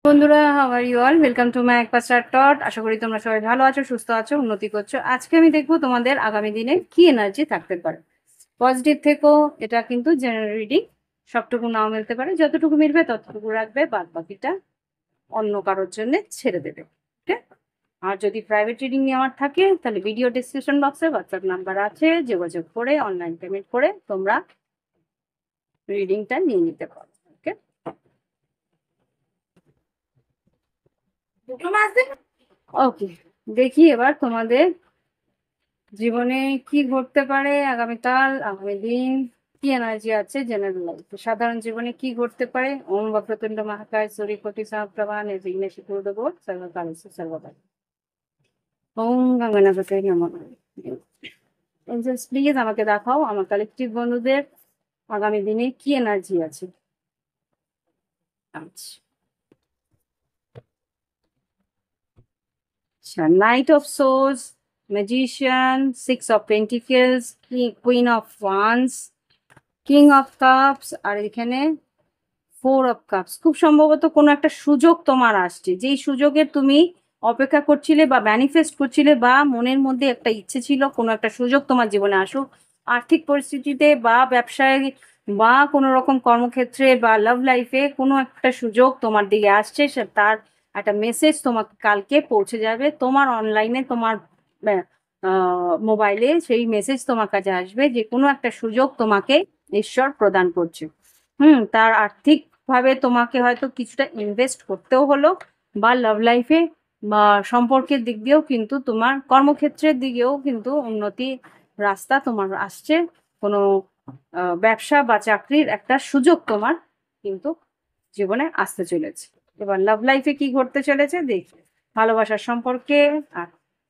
বন্ধুরা, how are you all? Welcome to my একপাস্টার টট। আশা করি তোমরা সবাই ভালো আছো, সুস্থ আছো, উন্নতি করছো। আজকে আমি দেখবো তোমাদের আগামী দিনে কি এনার্জি থাকতে পারে। পজিটিভ থেকো, এটা কিন্তু জেনারেল রিডিং, সবটুকু নাও মিলতে পারে, যতটুকু মিলবে ততটুকু রাখবে, বাদ বাকিটা অন্য কারোর জন্য ছেড়ে দেবে। ওকে? আর যদি প্রাইভেট রিডিং নেওয়ার থাকে তাহলে ভিডিও ডিসক্রিপশন বক্সে হোয়াটসঅ্যাপ নাম্বার আছে, যোগাযোগ করে অনলাইন পেমেন্ট করে তোমরা রিডিংটা নিয়ে নিতে পারো। ওকে? ওকে, দেখি এবার তোমাদের জীবনে কি ঘটতে পারে আগামীকাল, আগামী দিন, কি এনার্জি আছে জেনারেল লাইফে। সাধারণ জীবনে কি ঘটতে পারে। ওম বক্রতুণ্ড মহাকায় সূর্যকোটি সমপ্রভা নির্বিঘ্নে কুরুদেবো সর্বকার্যেষু সর্বদা। ওম গঙ্গনাথে নমঃ। এঞ্জেলস প্লিজ আমাকে দেখাও আমার কালেকটিভ বন্ধুদের আগামী দিনে কি এনার্জি আছে। আচ্ছা, knight of swords, magician, six of pentacles, queen of wands, king of cups, আর এখানে ফোর অফ কাপস। খুব সম্ভবত কোনো একটা সুযোগ তোমার আসছে, যেই সুযোগের তুমি অপেক্ষা করছিলে বা ম্যানিফেস্ট করছিলে, বা মনের মধ্যে একটা ইচ্ছে ছিল কোনো একটা সুযোগ তোমার জীবনে আসুক। আর্থিক পরিস্থিতিতে বা ব্যবসায় বা কোনো রকম কর্মক্ষেত্রে বা লাভ লাইফে কোনো একটা সুযোগ তোমার দিকে আসছে, তার একটা মেসেজ তোমাকে কালকে পৌঁছে যাবে তোমার অনলাইনে, তোমার মোবাইলে সেই মেসেজ তোমার কাছে আসবে যে কোনো একটা সুযোগ তোমাকে ঈশ্বর প্রদান করছে। তার আর্থিক ভাবে তোমাকে হয়তো কিছুটা ইনভেস্ট করতেও হলো, বা লাভ লাইফে বা সম্পর্কের দিক দিয়েও কিন্তু তোমার কর্মক্ষেত্রের দিকেও কিন্তু উন্নতি রাস্তা তোমার আসছে। কোনো ব্যবসা বা চাকরির একটা সুযোগ তোমার কিন্তু জীবনে আসতে চলেছে। এবার লাভ লাইফে কি ঘটতে চলেছে দেখি, ভালোবাসার সম্পর্কে আর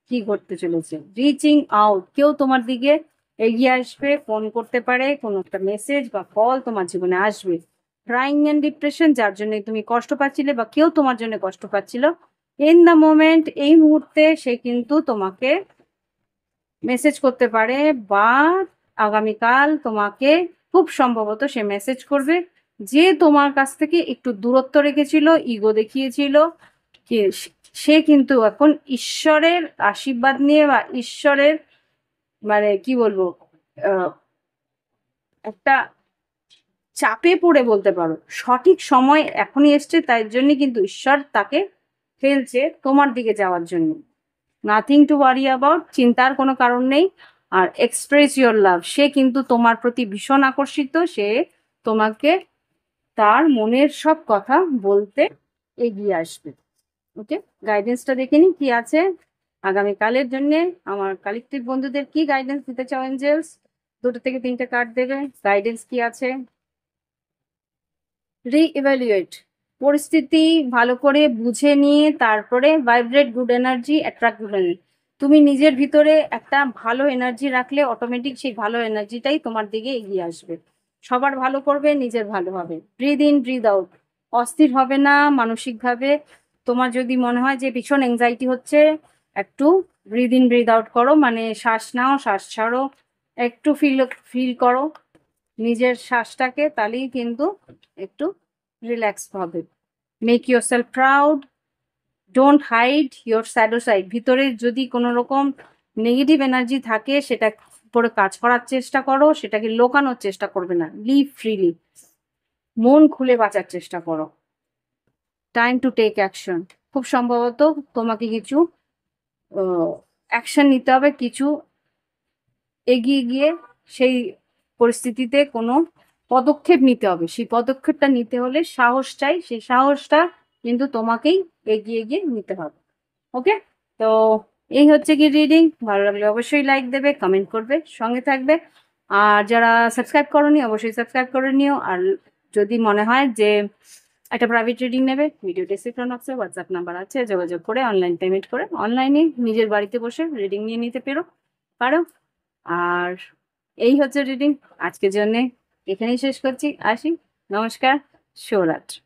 কি ঘটতে চলেছে। রিচিং আউট, কেউ তোমার দিকে এগিয়ে আসবে, ফোন করতে পারে, কোনো একটা মেসেজ বা কল তোমার জীবনে আসবে। ক্রাইং অ্যান্ড ডিপ্রেশন, যার জন্য তুমি কষ্ট পাচ্ছিলে বা কেউ তোমার জন্য কষ্ট পাচ্ছিল, ইন দ্য মোমেন্ট, এই মুহূর্তে সে কিন্তু তোমাকে মেসেজ করতে পারে, বা আগামীকাল তোমাকে খুব সম্ভবত সে মেসেজ করবে, যে তোমার কাছ থেকে একটু দূরত্ব রেখেছিল, ইগো দেখিয়েছিল, সে কিন্তু এখন ঈশ্বরের আশীর্বাদ নিয়ে বা ঈশ্বরের মানে কি বলবো, একটা চাপে পড়ে বলতে পারো, সঠিক সময় এখনই এসছে, তাই জন্য কিন্তু ঈশ্বর তাকে ফেলছে তোমার দিকে যাওয়ার জন্য। নাথিং টু ওয়ারি অ্যাবাউট, চিন্তার কোনো কারণ নেই। আর এক্সপ্রেস ইয়োর লাভ, সে কিন্তু তোমার প্রতি ভীষণ আকর্ষিত, সে তোমাকে তার মনের সব কথা বলতে এগিয়ে আসবে। ওকে, গাইডেন্সটা দেখে নি কি আছে আগামীকালের জন্য। আমার কালেকটিভ বন্ধুদের কি গাইডেন্স দিতে চাও এঞ্জেলস? দুটো থেকে তিনটে কার্ড দেবে, গাইডেন্স কি আছে। রিইভ্যালুয়েট, পরিস্থিতি ভালো করে বুঝে নিয়ে তারপরে vibrate good energy, attract good energy. তুমি নিজের ভিতরে একটা ভালো এনার্জি রাখলে অটোমেটিক সেই ভালো এনার্জিটাই তোমার দিকে এগিয়ে আসবে। সবার ভালো করবে, নিজের ভালো হবে। ব্রিদ ইন ব্রিদ আউট, অস্থির হবে না মানসিকভাবে। তোমার যদি মনে হয় যে ভীষণ এংজাইটি হচ্ছে, একটু ব্রিদ ইন ব্রিদ আউট করো, মানে শ্বাস নাও শ্বাস ছাড়ো, একটু ফিল ফিল করো নিজের শ্বাসটাকে, তাহলেই কিন্তু একটু রিল্যাক্স হবে। Make yourself proud, don't hide your shadow side. ভিতরে যদি কোনো রকম নেগেটিভ এনার্জি থাকে, সেটা করে কাজ করার চেষ্টা করো, সেটাকে লোকানোর চেষ্টা করবে না। লিভ ফ্রিলি, মন খুলে বাঁচার চেষ্টা করো। টাইম টু টেক অ্যাকশন, খুব সম্ভবত তোমাকে কিছু অ্যাকশন নিতে হবে, কিছু এগিয়ে গিয়ে সেই পরিস্থিতিতে কোনো পদক্ষেপ নিতে হবে। সেই পদক্ষেপটা নিতে হলে সাহস চাই, সেই সাহসটা কিন্তু তোমাকেই এগিয়ে গিয়ে নিতে হবে। ওকে, তো এই হচ্ছে কি রিডিং। ভালো লাগলে অবশ্যই লাইক দেবে, কমেন্ট করবে, সঙ্গে থাকবে। আর যারা সাবস্ক্রাইব করোনি অবশ্যই সাবস্ক্রাইব করে নিও। আর যদি মনে হয় যে একটা প্রাইভেট রিডিং নেবে, ভিডিও ডেসক্রিপশন বক্সে হোয়াটসঅ্যাপ নাম্বার আছে, যোগাযোগ করে অনলাইন পেমেন্ট করে অনলাইনে নিজের বাড়িতে বসে রিডিং নিয়ে নিতে পারো। আর এই হচ্ছে রিডিং আজকের জন্যে, এখানেই শেষ করছি। আসি, নমস্কার, শুভরাত্রি।